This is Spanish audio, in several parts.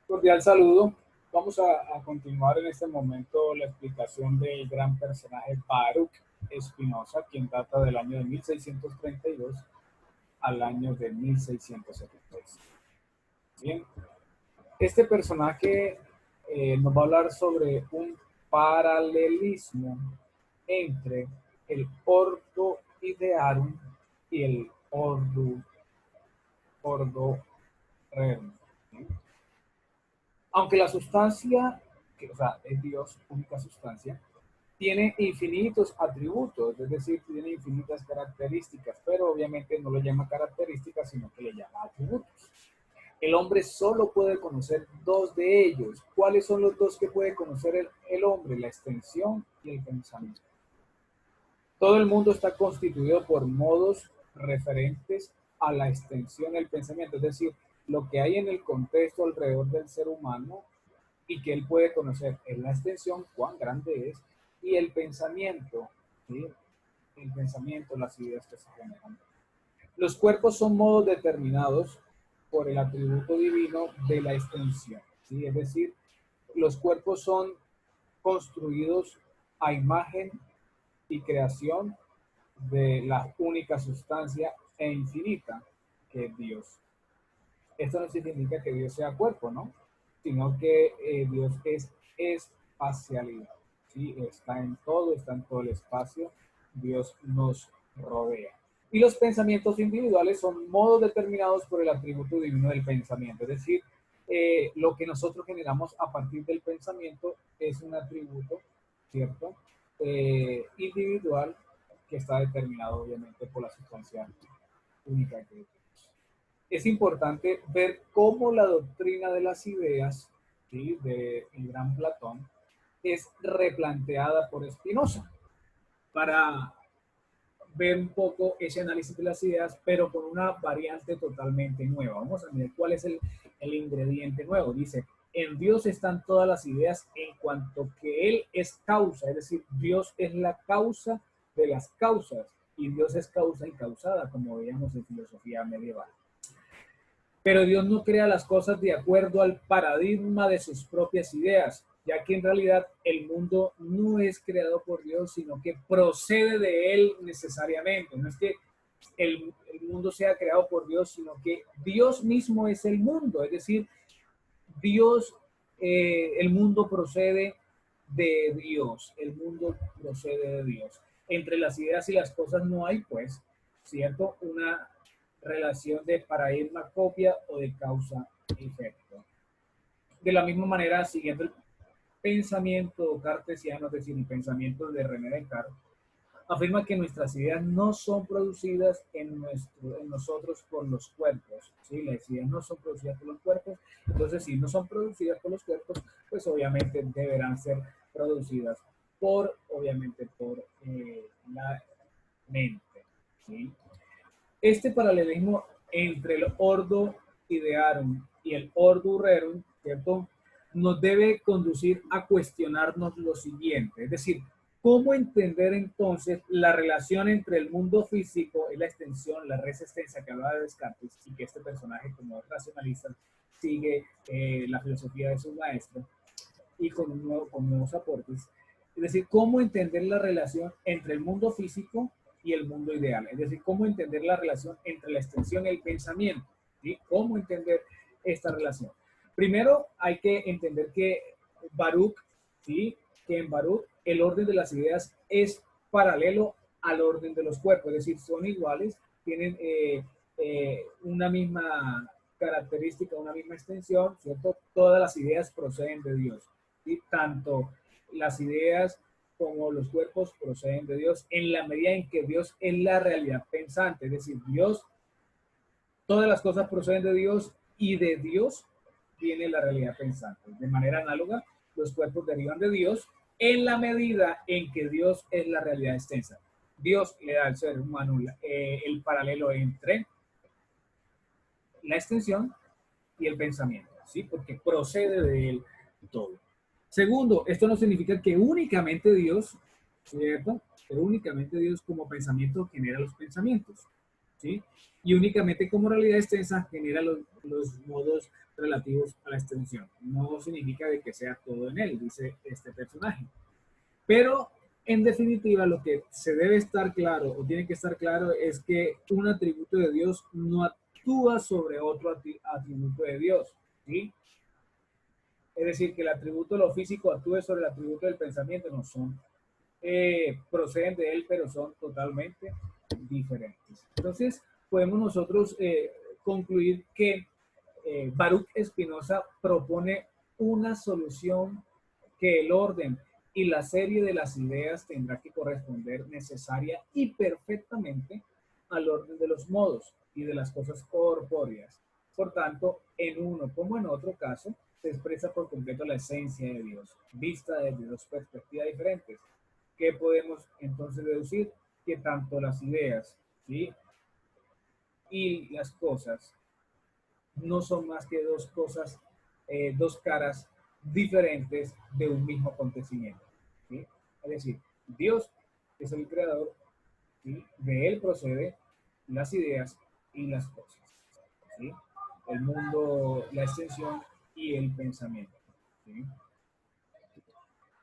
Cordial saludo. Vamos a continuar en este momento la explicación del gran personaje Baruch Spinoza, quien data del año de 1632 al año de 1676. Bien, este personaje nos va a hablar sobre un paralelismo entre el ordo idearum y el ordo rerum. ¿Sí? Aunque la sustancia, que, o sea, es Dios, única sustancia, tiene infinitos atributos, es decir, tiene infinitas características, pero obviamente no le llama características, sino que le llama atributos. El hombre solo puede conocer dos de ellos. ¿Cuáles son los dos que puede conocer el hombre? La extensión y el pensamiento. Todo el mundo está constituido por modos referentes a la extensión del pensamiento, es decir, lo que hay en el contexto alrededor del ser humano y que él puede conocer en la extensión, cuán grande es, y el pensamiento, ¿sí? El pensamiento, las ideas que se generan. Los cuerpos son modos determinados por el atributo divino de la extensión, ¿sí? Es decir, los cuerpos son construidos a imagen y creación de la única sustancia e infinita que es Dios. Esto no significa que Dios sea cuerpo, ¿no? Sino que Dios es espacialidad, ¿sí? Está en todo el espacio, Dios nos rodea. Y los pensamientos individuales son modos determinados por el atributo divino del pensamiento, es decir, lo que nosotros generamos a partir del pensamiento es un atributo, ¿cierto? Individual que está determinado obviamente por la sustancia única que es. Es importante ver cómo la doctrina de las ideas, ¿sí? De el gran Platón es replanteada por Spinoza para ver un poco ese análisis de las ideas, pero con una variante totalmente nueva. Vamos a ver cuál es el ingrediente nuevo. Dice, en Dios están todas las ideas en cuanto que Él es causa, es decir, Dios es la causa de las causas y Dios es causa incausada, como veíamos en filosofía medieval. Pero Dios no crea las cosas de acuerdo al paradigma de sus propias ideas, ya que en realidad el mundo no es creado por Dios, sino que procede de Él necesariamente. No es que el mundo sea creado por Dios, sino que Dios mismo es el mundo. Es decir, Dios, el mundo procede de Dios, el mundo procede de Dios. Entre las ideas y las cosas no hay, pues, ¿cierto? Una relación de paradigma copia o de causa-efecto. De la misma manera, siguiendo el pensamiento cartesiano, es decir, el pensamiento de René Descartes, afirma que nuestras ideas no son producidas en nosotros por los cuerpos, ¿sí? Las ideas no son producidas por los cuerpos, entonces si no son producidas por los cuerpos, pues obviamente deberán ser producidas obviamente, por la mente, ¿sí? Este paralelismo entre el ordo idearum y el ordo rerum, ¿cierto? Nos debe conducir a cuestionarnos lo siguiente, es decir, ¿cómo entender entonces la relación entre el mundo físico y la extensión, la resistencia que hablaba de Descartes y que este personaje como racionalista sigue la filosofía de su maestro y con nuevos aportes? Es decir, cómo entender la relación entre el mundo físico y el mundo ideal. Es decir, cómo entender la relación entre la extensión y el pensamiento. ¿Sí? ¿Cómo entender esta relación? Primero hay que entender que Baruch, ¿sí? Que en Baruch el orden de las ideas es paralelo al orden de los cuerpos, es decir, son iguales, tienen una misma característica, una misma extensión, ¿cierto? Todas las ideas proceden de Dios. ¿Sí? Tanto las ideas como los cuerpos proceden de Dios en la medida en que Dios es la realidad pensante, es decir, Dios, todas las cosas proceden de Dios y de Dios viene la realidad pensante. De manera análoga, los cuerpos derivan de Dios en la medida en que Dios es la realidad extensa. Dios le da al ser humano el paralelo entre la extensión y el pensamiento, ¿sí? Porque procede de él todo. Segundo, esto no significa que únicamente Dios, ¿cierto? Pero únicamente Dios como pensamiento genera los pensamientos, ¿sí? Y únicamente como realidad extensa genera los modos relativos a la extensión. No significa de que sea todo en él, dice este personaje. Pero en definitiva, lo que se debe estar claro o tiene que estar claro es que un atributo de Dios no actúa sobre otro atributo de Dios, ¿sí? Es decir, que el atributo de lo físico actúe sobre el atributo del pensamiento, no son, proceden de él, pero son totalmente diferentes. Entonces, podemos nosotros concluir que Baruch Spinoza propone una solución que el orden y la serie de las ideas tendrá que corresponder necesaria y perfectamente al orden de los modos y de las cosas corpóreas. Por tanto, en uno como en otro caso, se expresa por completo la esencia de Dios, vista desde dos perspectivas diferentes. ¿Qué podemos entonces deducir? Que tanto las ideas, ¿sí?, y las cosas no son más que dos cosas, dos caras diferentes de un mismo acontecimiento, ¿sí? Es decir, Dios es el creador, ¿sí? De él procede las ideas y las cosas, ¿sí? El mundo, la extensión y el pensamiento, ¿sí?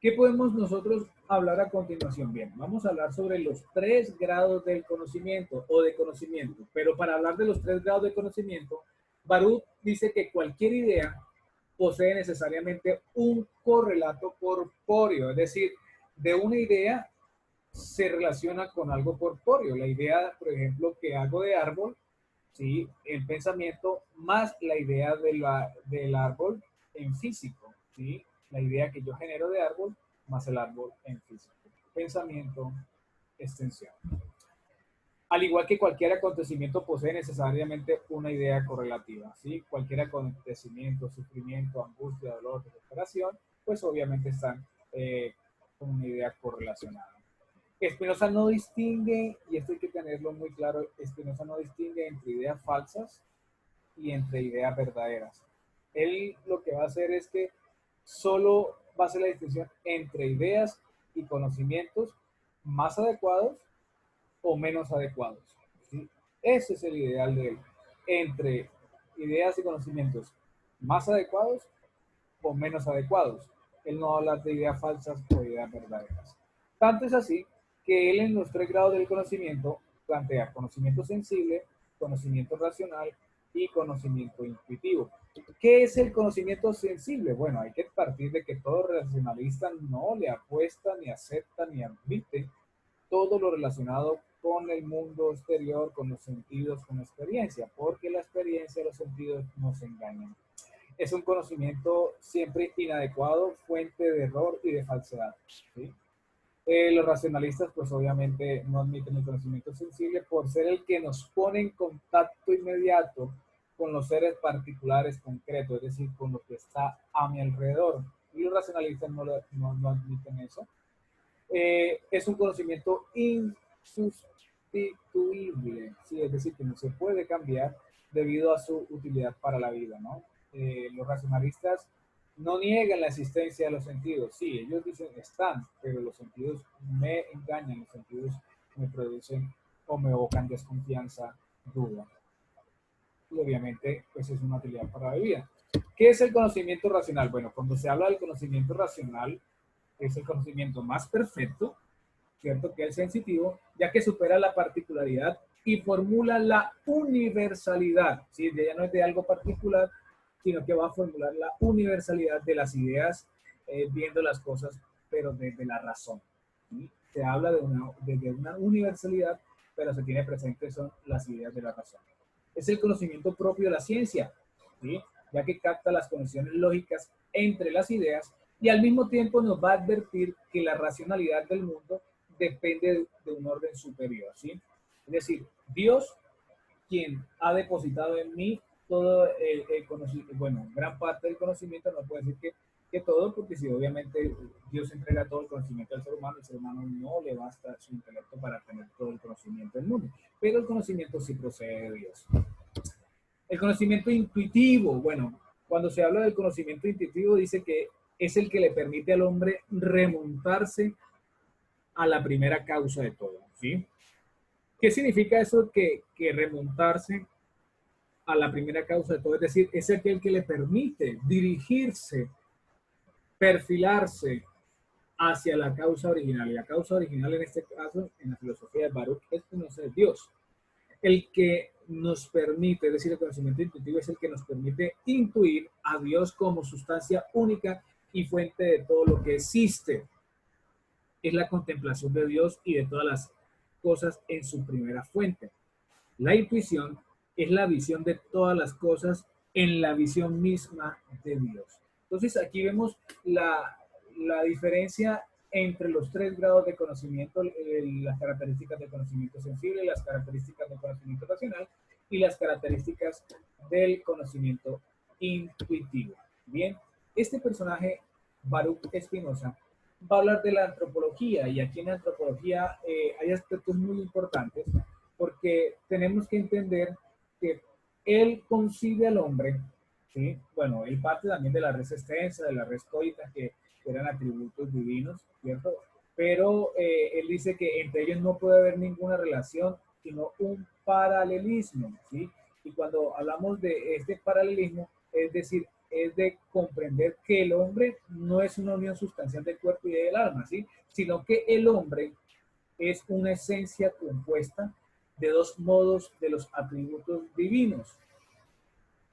¿Qué podemos nosotros hablar a continuación? Bien, vamos a hablar sobre los 3 grados del conocimiento o de conocimiento, pero para hablar de los 3 grados de conocimiento, Baruch dice que cualquier idea posee necesariamente un correlato corpóreo, es decir, de una idea se relaciona con algo corpóreo. La idea, por ejemplo, que hago de árbol, ¿sí?, el pensamiento más la idea del árbol en físico, ¿sí? La idea que yo genero de árbol más el árbol en físico. Pensamiento, extensión. Al igual que cualquier acontecimiento posee necesariamente una idea correlativa, ¿sí? Cualquier acontecimiento, sufrimiento, angustia, dolor, desesperación, pues obviamente están con una idea correlacionada. Spinoza no distingue, y esto hay que tenerlo muy claro, Spinoza no distingue entre ideas falsas y entre ideas verdaderas. Él lo que va a hacer es que solo va a hacer la distinción entre ideas y conocimientos más adecuados o menos adecuados, ¿sí? Ese es el ideal de él, entre ideas y conocimientos más adecuados o menos adecuados. Él no habla de ideas falsas o ideas verdaderas. Tanto es así que él en los 3 grados del conocimiento plantea conocimiento sensible, conocimiento racional y conocimiento intuitivo. ¿Qué es el conocimiento sensible? Bueno, hay que partir de que todo racionalista no le apuesta, ni acepta, ni admite todo lo relacionado con el mundo exterior, con los sentidos, con la experiencia, porque la experiencia y los sentidos nos engañan. Es un conocimiento siempre inadecuado, fuente de error y de falsedad, ¿sí? Los racionalistas, pues obviamente no admiten el conocimiento sensible por ser el que nos pone en contacto inmediato con los seres particulares concretos, es decir, con lo que está a mi alrededor. Y los racionalistas no admiten eso. Es un conocimiento insustituible, ¿sí? Es decir, que no se puede cambiar debido a su utilidad para la vida, ¿no? Los racionalistas no niegan la existencia de los sentidos, sí, ellos dicen están, pero los sentidos me engañan, los sentidos me producen o me evocan desconfianza, duda. Y obviamente, pues es una utilidad para la vida. ¿Qué es el conocimiento racional? Bueno, cuando se habla del conocimiento racional, es el conocimiento más perfecto, ¿cierto?, que el sensitivo, ya que supera la particularidad y formula la universalidad, ¿sí? Ya no es de algo particular, sino que va a formular la universalidad de las ideas, viendo las cosas, pero desde la razón, ¿sí? Se habla de una universalidad, pero se tiene presente son las ideas de la razón. Es el conocimiento propio de la ciencia, ¿sí?, ya que capta las conexiones lógicas entre las ideas y al mismo tiempo nos va a advertir que la racionalidad del mundo depende de un orden superior, ¿sí? Es decir, Dios, quien ha depositado en mí todo el conocimiento, bueno, gran parte del conocimiento, no puede decir que todo, porque si obviamente Dios entrega todo el conocimiento al ser humano no le basta su intelecto para tener todo el conocimiento del mundo, pero el conocimiento sí procede de Dios. El conocimiento intuitivo, bueno, cuando se habla del conocimiento intuitivo dice que es el que le permite al hombre remontarse a la primera causa de todo, ¿sí? ¿Qué significa eso que remontarse a la primera causa de todo, es decir, es aquel que le permite dirigirse, perfilarse hacia la causa original. Y la causa original en este caso, en la filosofía de Baruch, es conocer Dios. El que nos permite, es decir, el conocimiento intuitivo es el que nos permite intuir a Dios como sustancia única y fuente de todo lo que existe. Es la contemplación de Dios y de todas las cosas en su primera fuente. La intuición es la visión de todas las cosas en la visión misma de Dios. Entonces aquí vemos la diferencia entre los tres grados de conocimiento, las características del conocimiento sensible, las características del conocimiento racional y las características del conocimiento intuitivo. Bien, este personaje, Baruch Spinoza, va a hablar de la antropología, y aquí en la antropología hay aspectos muy importantes porque tenemos que entender que él concibe al hombre, ¿sí? Bueno, él parte también de la res extensa, de la res coita, que eran atributos divinos, ¿cierto? Pero él dice que entre ellos no puede haber ninguna relación, sino un paralelismo, ¿sí? Y cuando hablamos de este paralelismo, es decir, es de comprender que el hombre no es una unión sustancial del cuerpo y del alma, ¿sí? Sino que el hombre es una esencia compuesta de dos modos de los atributos divinos,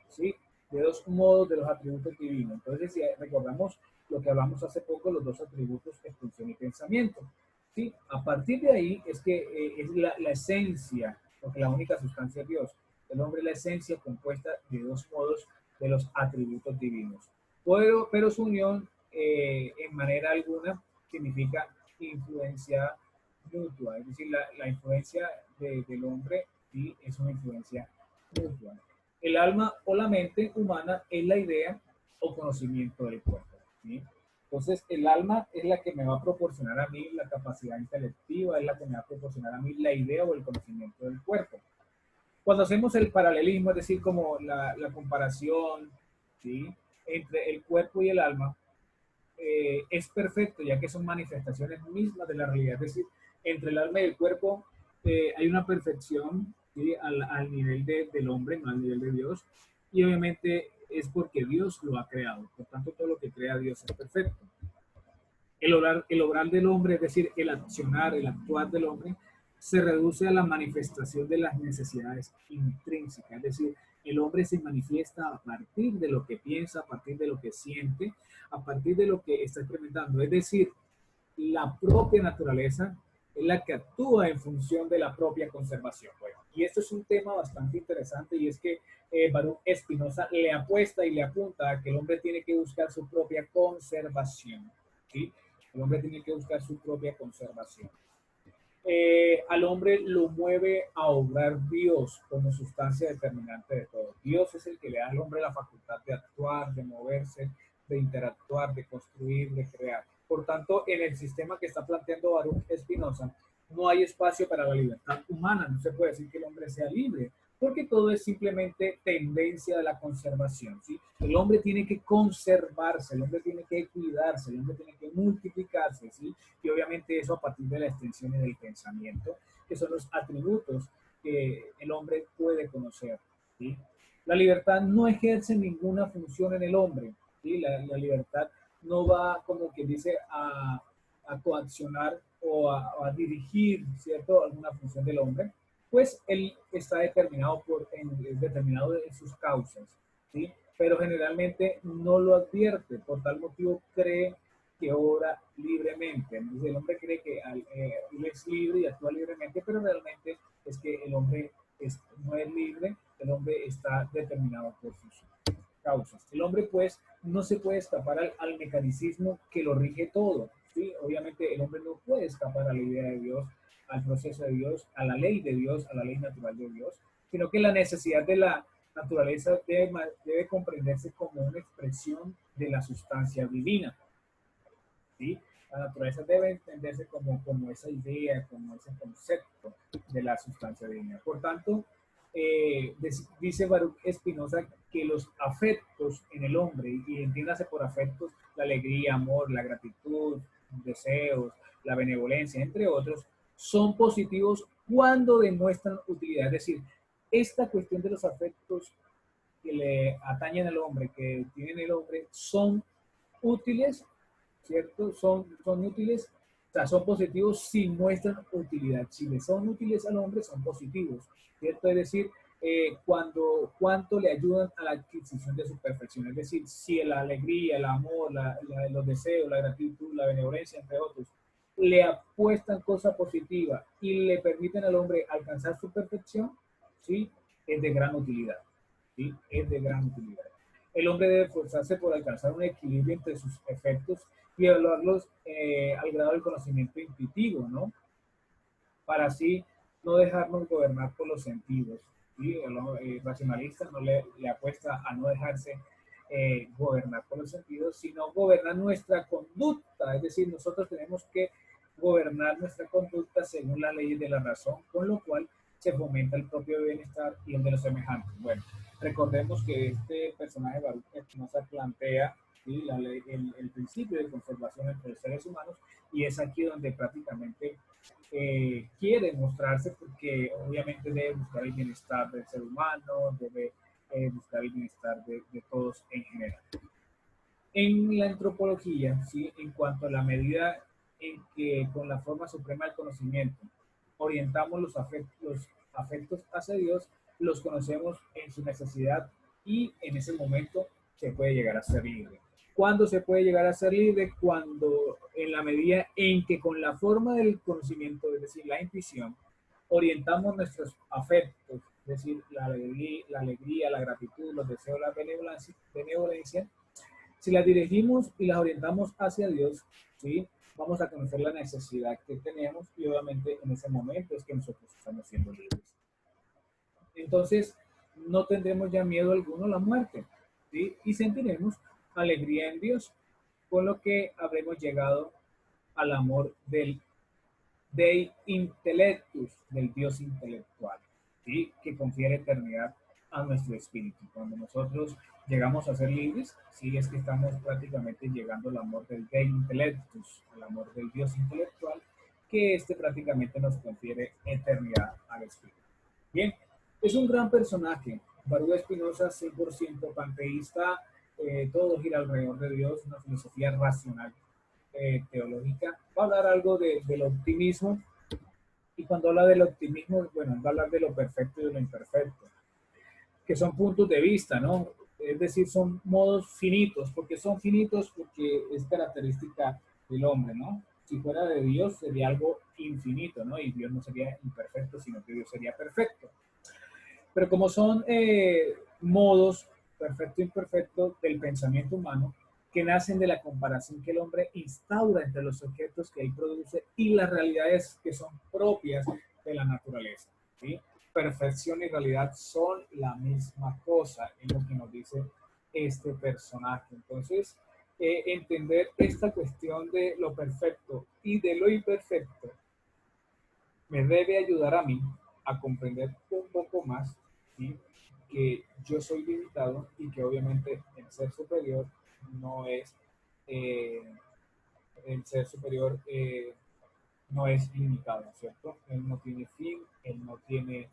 ¿sí? De dos modos de los atributos divinos. Entonces, si recordamos lo que hablamos hace poco, los dos atributos, expresión y pensamiento, ¿sí? A partir de ahí es que es la esencia, porque la única sustancia es Dios. El hombre es la esencia compuesta de dos modos de los atributos divinos. Pero su unión, en manera alguna, significa influencia mutua, es decir, la influencia del hombre sí es una influencia mutua. El alma o la mente humana es la idea o conocimiento del cuerpo, ¿sí? Entonces, el alma es la que me va a proporcionar a mí la capacidad intelectiva, es la que me va a proporcionar a mí la idea o el conocimiento del cuerpo. Cuando hacemos el paralelismo, es decir, como la comparación, ¿sí? Entre el cuerpo y el alma, es perfecto, ya que son manifestaciones mismas de la realidad. Es decir, entre el alma y el cuerpo hay una perfección, ¿sí? Al nivel del hombre, no al nivel de Dios. Y obviamente es porque Dios lo ha creado. Por tanto, todo lo que crea Dios es perfecto. El obrar del hombre, es decir, el accionar, el actuar del hombre, se reduce a la manifestación de las necesidades intrínsecas. Es decir, el hombre se manifiesta a partir de lo que piensa, a partir de lo que siente, a partir de lo que está experimentando. Es decir, la propia naturaleza es la que actúa en función de la propia conservación. Bueno, y esto es un tema bastante interesante, y es que Baruch Spinoza le apuesta y le apunta a que el hombre tiene que buscar su propia conservación, ¿sí? El hombre tiene que buscar su propia conservación. Al hombre lo mueve a obrar Dios como sustancia determinante de todo. Dios es el que le da al hombre la facultad de actuar, de moverse, de interactuar, de construir, de crear. Por tanto, en el sistema que está planteando Baruch Spinoza, no hay espacio para la libertad humana. No se puede decir que el hombre sea libre, porque todo es simplemente tendencia de la conservación, ¿sí? El hombre tiene que conservarse, el hombre tiene que cuidarse, el hombre tiene que multiplicarse, ¿sí? Y obviamente eso a partir de la extensión y del pensamiento, que son los atributos que el hombre puede conocer, ¿sí? La libertad no ejerce ninguna función en el hombre, ¿sí? La libertad no va, como quien dice, a coaccionar o a dirigir, ¿cierto?, alguna función del hombre, pues él está determinado determinado en sus causas, ¿sí? Pero generalmente no lo advierte, por tal motivo cree que obra libremente. Entonces el hombre cree que él es libre y actúa libremente, pero realmente es que el hombre no es libre, el hombre está determinado por sus causas. El hombre, pues, no se puede escapar al mecanicismo que lo rige todo, ¿sí? Obviamente el hombre no puede escapar a la idea de Dios, al proceso de Dios, a la ley de Dios, a la ley natural de Dios, sino que la necesidad de la naturaleza debe comprenderse como una expresión de la sustancia divina, ¿sí? La naturaleza debe entenderse como esa idea, como ese concepto de la sustancia divina. Por tanto, dice Baruch Spinoza que los afectos en el hombre, y entiéndase por afectos la alegría, amor, la gratitud, deseos, la benevolencia, entre otros, son positivos cuando demuestran utilidad. Es decir, esta cuestión de los afectos que le atañen al hombre, que tienen el hombre, son útiles, ¿cierto? Son útiles, o sea, son positivos si muestran utilidad. Si le son útiles al hombre, son positivos, ¿cierto? Es decir, cuánto le ayudan a la adquisición de su perfección. Es decir, si la alegría, el amor, los deseos, la gratitud, la benevolencia, entre otros, le apuestan cosa positiva y le permiten al hombre alcanzar su perfección, ¿sí? Es de gran utilidad. ¿Sí? Es de gran utilidad. El hombre debe esforzarse por alcanzar un equilibrio entre sus efectos y evaluarlos al grado del conocimiento intuitivo, ¿no? Para así no dejarnos gobernar por los sentidos. ¿Sí? El racionalista no le apuesta a no dejarse gobernar por los sentidos, sino gobernar nuestra conducta. Es decir, nosotros tenemos que gobernar nuestra conducta según las leyes de la razón, con lo cual se fomenta el propio bienestar y el de los semejantes. Bueno, recordemos que este personaje Baruch Spinoza plantea, ¿sí?, el principio de conservación entre los seres humanos, y es aquí donde prácticamente quiere mostrarse, porque obviamente debe buscar el bienestar del ser humano, debe buscar el bienestar de todos en general. En la antropología, ¿sí?, en cuanto a la medida en que con la forma suprema del conocimiento orientamos los afectos hacia Dios, los conocemos en su necesidad y en ese momento se puede llegar a ser libre. ¿Cuándo se puede llegar a ser libre? Cuando en la medida en que con la forma del conocimiento, es decir, la intuición, orientamos nuestros afectos, es decir, la alegría, la gratitud, los deseos, la benevolencia, si las dirigimos y las orientamos hacia Dios, ¿sí?, vamos a conocer la necesidad que tenemos y obviamente en ese momento es que nosotros estamos siendo libres. Entonces, no tendremos ya miedo alguno a la muerte, ¿sí?, y sentiremos alegría en Dios, con lo que habremos llegado al amor del Dei Intellectus, del Dios intelectual, ¿sí?, que confiere eternidad a nuestro espíritu. Cuando nosotros llegamos a ser libres, sí, es que estamos prácticamente llegando al amor del Dei Intellectus, al amor del Dios intelectual, que este prácticamente nos confiere eternidad al espíritu. Bien, es un gran personaje. Baruch Spinoza, 100% panteísta, todo gira alrededor de Dios, una filosofía racional teológica. Va a hablar algo del optimismo, y cuando habla del optimismo, bueno, va a hablar de lo perfecto y de lo imperfecto, que son puntos de vista, ¿no? Es decir, son modos finitos, porque son finitos porque es característica del hombre, ¿no? Si fuera de Dios sería algo infinito, ¿no? Y Dios no sería imperfecto, sino que Dios sería perfecto. Pero como son modos perfecto e imperfecto del pensamiento humano, que nacen de la comparación que el hombre instaura entre los objetos que él produce y las realidades que son propias de la naturaleza, ¿sí? Perfección y realidad son la misma cosa, es lo que nos dice este personaje. Entonces, entender esta cuestión de lo perfecto y de lo imperfecto me debe ayudar a mí a comprender un poco más, ¿sí?, que yo soy limitado y que obviamente no es, eh, el ser superior no es limitado, ¿cierto? Él no tiene fin, él no tiene,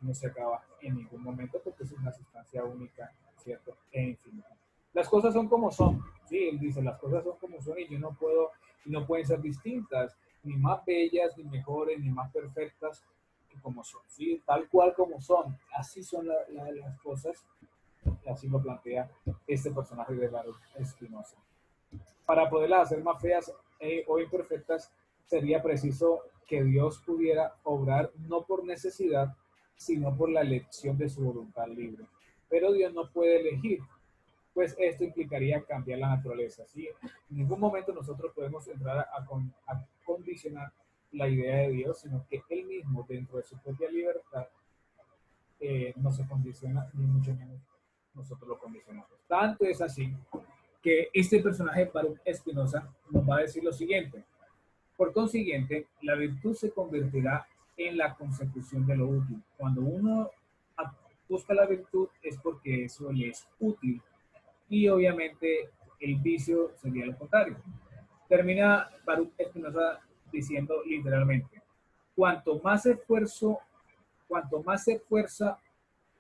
no se acaba en ningún momento porque es una sustancia única, ¿cierto? E infinita. Las cosas son como son, ¿sí? Él dice, las cosas son como son y yo no puedo, no pueden ser distintas, ni más bellas, ni mejores, ni más perfectas que como son, ¿sí? Tal cual como son, así son las cosas, y así lo plantea este personaje de Baruch Spinoza. Para poderlas hacer más feas o imperfectas, sería preciso que Dios pudiera obrar no por necesidad, sino por la elección de su voluntad libre. Pero Dios no puede elegir, pues esto implicaría cambiar la naturaleza, ¿sí? En ningún momento nosotros podemos entrar a condicionar la idea de Dios, sino que Él mismo, dentro de su propia libertad, no se condiciona, ni mucho menos nosotros lo condicionamos. Tanto es así que este personaje, Baruch Spinoza, nos va a decir lo siguiente: por consiguiente, la virtud se convertirá en la consecución de lo útil. Cuando uno busca la virtud es porque eso le es útil, y obviamente el vicio sería lo contrario. Termina Baruch Spinoza diciendo literalmente: cuanto más esfuerzo cuanto más se esfuerza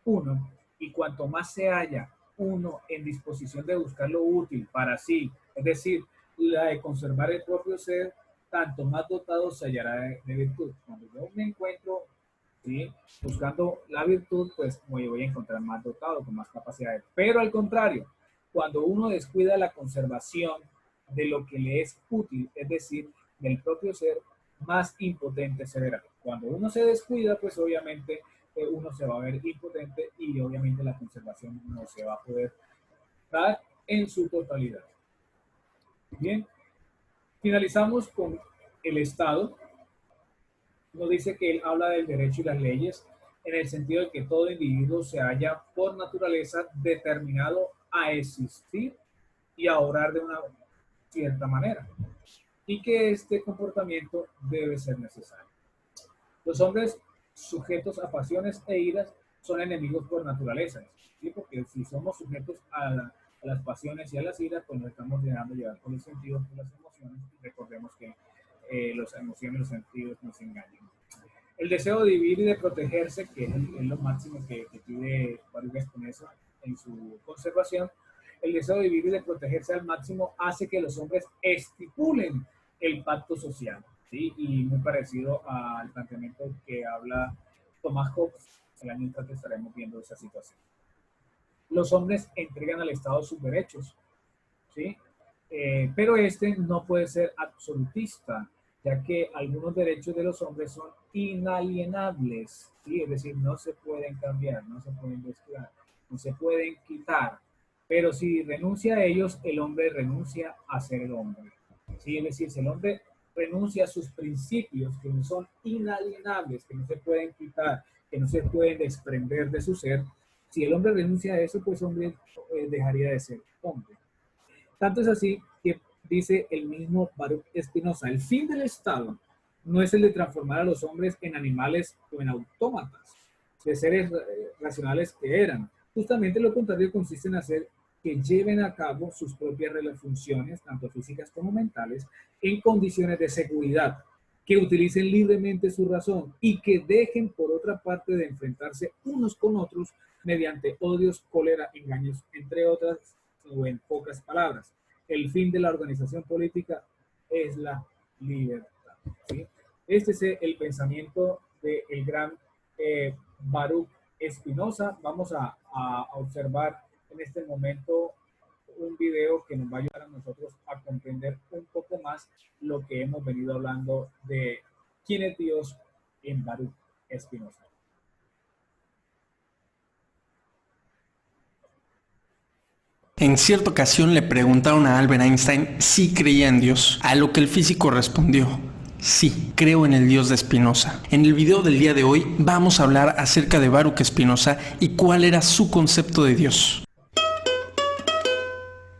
uno y cuanto más se halla uno en disposición de buscar lo útil para sí, es decir, la de conservar el propio ser, tanto más dotado se hallará de virtud. Cuando yo me encuentro, ¿sí?, buscando la virtud, pues me voy a encontrar más dotado, con más capacidades. Pero al contrario, cuando uno descuida la conservación de lo que le es útil, es decir, del propio ser, más impotente se verá. Cuando uno se descuida, pues obviamente uno se va a ver impotente y obviamente la conservación no se va a poder dar en su totalidad. Bien, finalizamos con el Estado. Nos dice que él habla del derecho y las leyes en el sentido de que todo individuo se halla por naturaleza determinado a existir y a obrar de una cierta manera, y que este comportamiento debe ser necesario. Los hombres sujetos a pasiones e iras son enemigos por naturaleza, ¿sí? Porque si somos sujetos a las pasiones y a las iras, pues nos estamos dejando llevar por los sentidos, por las emociones, y recordemos que las emociones y los sentidos nos engañan. El deseo de vivir y de protegerse, que es lo máximo que pide Baruch Spinoza en su conservación, el deseo de vivir y de protegerse al máximo hace que los hombres estipulen el pacto social, ¿sí? Y muy parecido al planteamiento que habla Thomas Hobbes. El año entrante estaremos viendo esa situación. Los hombres entregan al Estado sus derechos, ¿sí? Pero este no puede ser absolutista, ya que algunos derechos de los hombres son inalienables, ¿sí? Es decir, no se pueden cambiar, no se pueden descuidar, no se pueden quitar. Pero si renuncia a ellos, el hombre renuncia a ser el hombre, ¿sí? Es decir, si el hombre renuncia a sus principios, que no son inalienables, que no se pueden quitar, que no se pueden desprender de su ser, si el hombre renuncia a eso, pues hombre dejaría de ser hombre. Tanto es así que dice el mismo Baruch Spinoza, el fin del Estado no es el de transformar a los hombres en animales o en autómatas, de seres racionales que eran. Justamente lo contrario consiste en hacer que lleven a cabo sus propias funciones, tanto físicas como mentales, en condiciones de seguridad, que utilicen libremente su razón y que dejen por otra parte de enfrentarse unos con otros mediante odios, cólera, engaños, entre otras, o en pocas palabras. El fin de la organización política es la libertad, ¿sí? Este es el pensamiento del gran Baruch Spinoza. Vamos a observar en este momento un video que nos va a ayudar a nosotros a comprender un poco más lo que hemos venido hablando de quién es Dios en Baruch Spinoza. En cierta ocasión le preguntaron a Albert Einstein si creía en Dios, a lo que el físico respondió: sí, creo en el Dios de Spinoza. En el video del día de hoy vamos a hablar acerca de Baruch Spinoza y cuál era su concepto de Dios.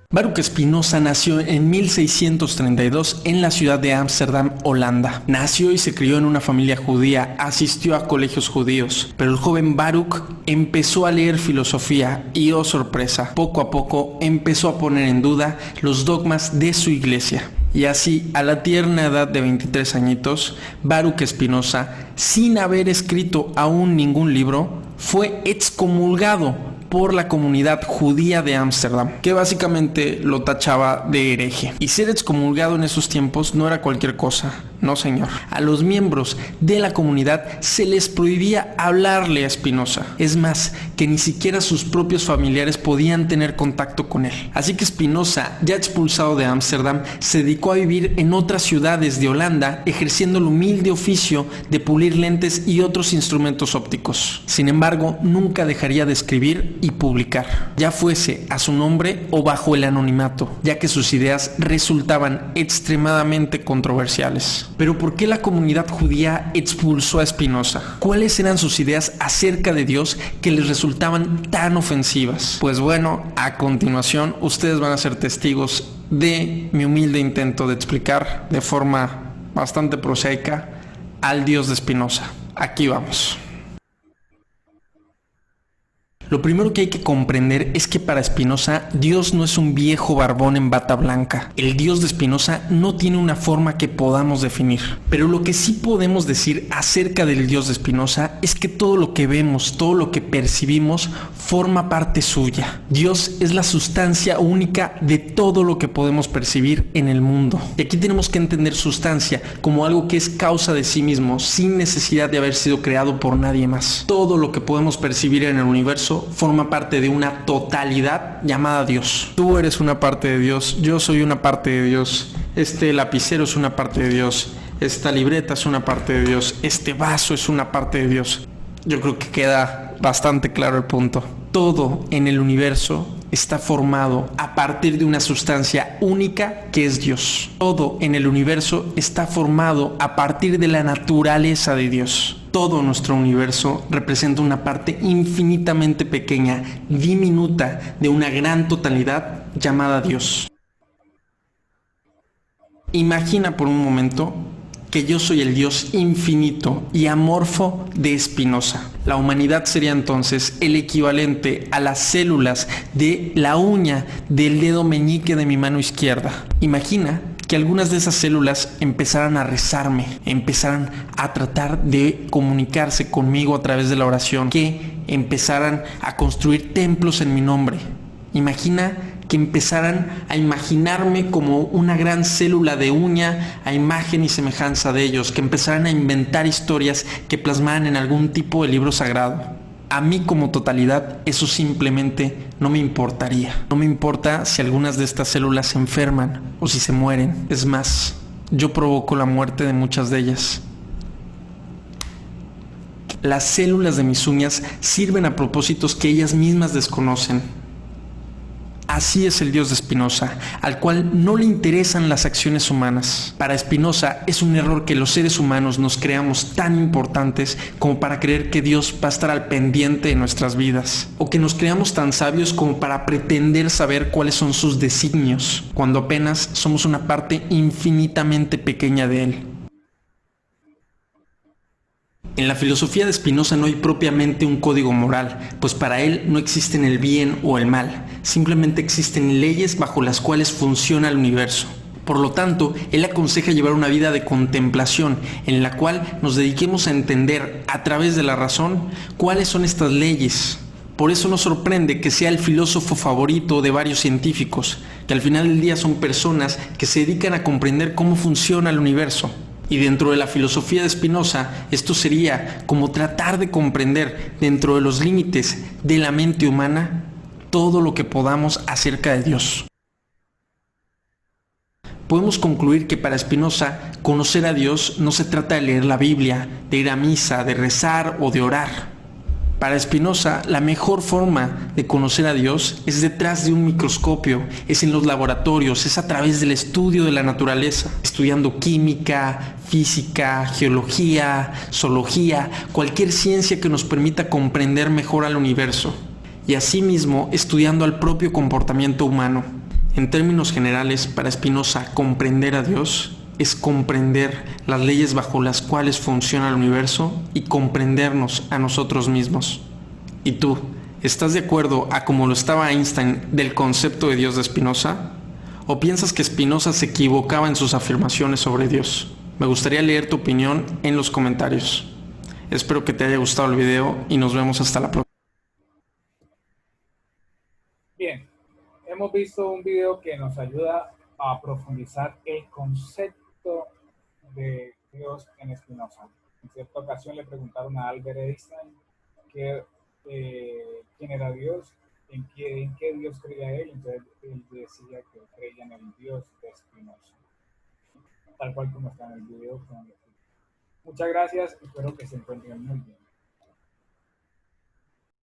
Baruch Spinoza nació en 1632 en la ciudad de Ámsterdam, Holanda. Nació y se crió en una familia judía, asistió a colegios judíos, pero el joven Baruch empezó a leer filosofía y, oh sorpresa, poco a poco empezó a poner en duda los dogmas de su iglesia. Y así, a la tierna edad de 23 añitos, Baruch Spinoza, sin haber escrito aún ningún libro, fue excomulgado por la comunidad judía de Ámsterdam, que básicamente lo tachaba de hereje. Y ser excomulgado en esos tiempos no era cualquier cosa, no señor. A los miembros de la comunidad se les prohibía hablarle a Spinoza. Es más, que ni siquiera sus propios familiares podían tener contacto con él. Así que Spinoza, ya expulsado de Ámsterdam, se dedicó a vivir en otras ciudades de Holanda, ejerciendo el humilde oficio de pulir lentes y otros instrumentos ópticos. Sin embargo, nunca dejaría de escribir y publicar, ya fuese a su nombre o bajo el anonimato, ya que sus ideas resultaban extremadamente controversiales. Pero ¿por qué la comunidad judía expulsó a Spinoza? ¿Cuáles eran sus ideas acerca de Dios que les resultaban tan ofensivas? Pues bueno, a continuación ustedes van a ser testigos de mi humilde intento de explicar de forma bastante prosaica al Dios de Spinoza. Aquí vamos. Lo primero que hay que comprender es que para Spinoza, Dios no es un viejo barbón en bata blanca. El Dios de Spinoza no tiene una forma que podamos definir. Pero lo que sí podemos decir acerca del Dios de Spinoza es que todo lo que vemos, todo lo que percibimos, forma parte suya. Dios es la sustancia única de todo lo que podemos percibir en el mundo. Y aquí tenemos que entender sustancia como algo que es causa de sí mismo, sin necesidad de haber sido creado por nadie más. Todo lo que podemos percibir en el universo forma parte de una totalidad llamada Dios. Tú eres una parte de Dios, yo soy una parte de Dios, este lapicero es una parte de Dios, esta libreta es una parte de Dios, este vaso es una parte de Dios. Yo creo que queda bastante claro el punto. Todo en el universo está formado a partir de una sustancia única que es Dios. Todo en el universo está formado a partir de la naturaleza de Dios. Todo nuestro universo representa una parte infinitamente pequeña, diminuta, de una gran totalidad llamada Dios. Imagina por un momento que yo soy el Dios infinito y amorfo de Spinoza. La humanidad sería entonces el equivalente a las células de la uña del dedo meñique de mi mano izquierda. Imagina que algunas de esas células empezaran a rezarme, empezaran a tratar de comunicarse conmigo a través de la oración, que empezaran a construir templos en mi nombre. Imagina que empezaran a imaginarme como una gran célula de uña a imagen y semejanza de ellos, que empezaran a inventar historias que plasmaran en algún tipo de libro sagrado. A mí como totalidad eso simplemente no me importaría. No me importa si algunas de estas células se enferman o si se mueren. Es más, yo provoco la muerte de muchas de ellas. Las células de mis uñas sirven a propósitos que ellas mismas desconocen. Así es el Dios de Spinoza, al cual no le interesan las acciones humanas. Para Spinoza es un error que los seres humanos nos creamos tan importantes como para creer que Dios va a estar al pendiente de nuestras vidas, o que nos creamos tan sabios como para pretender saber cuáles son sus designios, cuando apenas somos una parte infinitamente pequeña de Él. En la filosofía de Spinoza no hay propiamente un código moral, pues para él no existen el bien o el mal, simplemente existen leyes bajo las cuales funciona el universo. Por lo tanto, él aconseja llevar una vida de contemplación, en la cual nos dediquemos a entender, a través de la razón, cuáles son estas leyes. Por eso nos sorprende que sea el filósofo favorito de varios científicos, que al final del día son personas que se dedican a comprender cómo funciona el universo. Y dentro de la filosofía de Spinoza, esto sería como tratar de comprender dentro de los límites de la mente humana todo lo que podamos acerca de Dios. Podemos concluir que para Spinoza, conocer a Dios no se trata de leer la Biblia, de ir a misa, de rezar o de orar. Para Spinoza, la mejor forma de conocer a Dios es detrás de un microscopio, es en los laboratorios, es a través del estudio de la naturaleza, estudiando química, física, geología, zoología, cualquier ciencia que nos permita comprender mejor al universo, y asimismo estudiando al propio comportamiento humano. En términos generales, para Spinoza, comprender a Dios es comprender las leyes bajo las cuales funciona el universo y comprendernos a nosotros mismos. ¿Y tú, estás de acuerdo a como lo estaba Einstein del concepto de Dios de Spinoza? ¿O piensas que Spinoza se equivocaba en sus afirmaciones sobre Dios? Me gustaría leer tu opinión en los comentarios. Espero que te haya gustado el video y nos vemos hasta la próxima. Bien, hemos visto un video que nos ayuda a profundizar el concepto de Dios en Spinoza. En cierta ocasión le preguntaron a Albert Einstein quién era Dios, en qué Dios creía él. Entonces él decía que creía en el Dios de Spinoza, tal cual como está en el video. Muchas gracias, espero que se encuentren muy bien.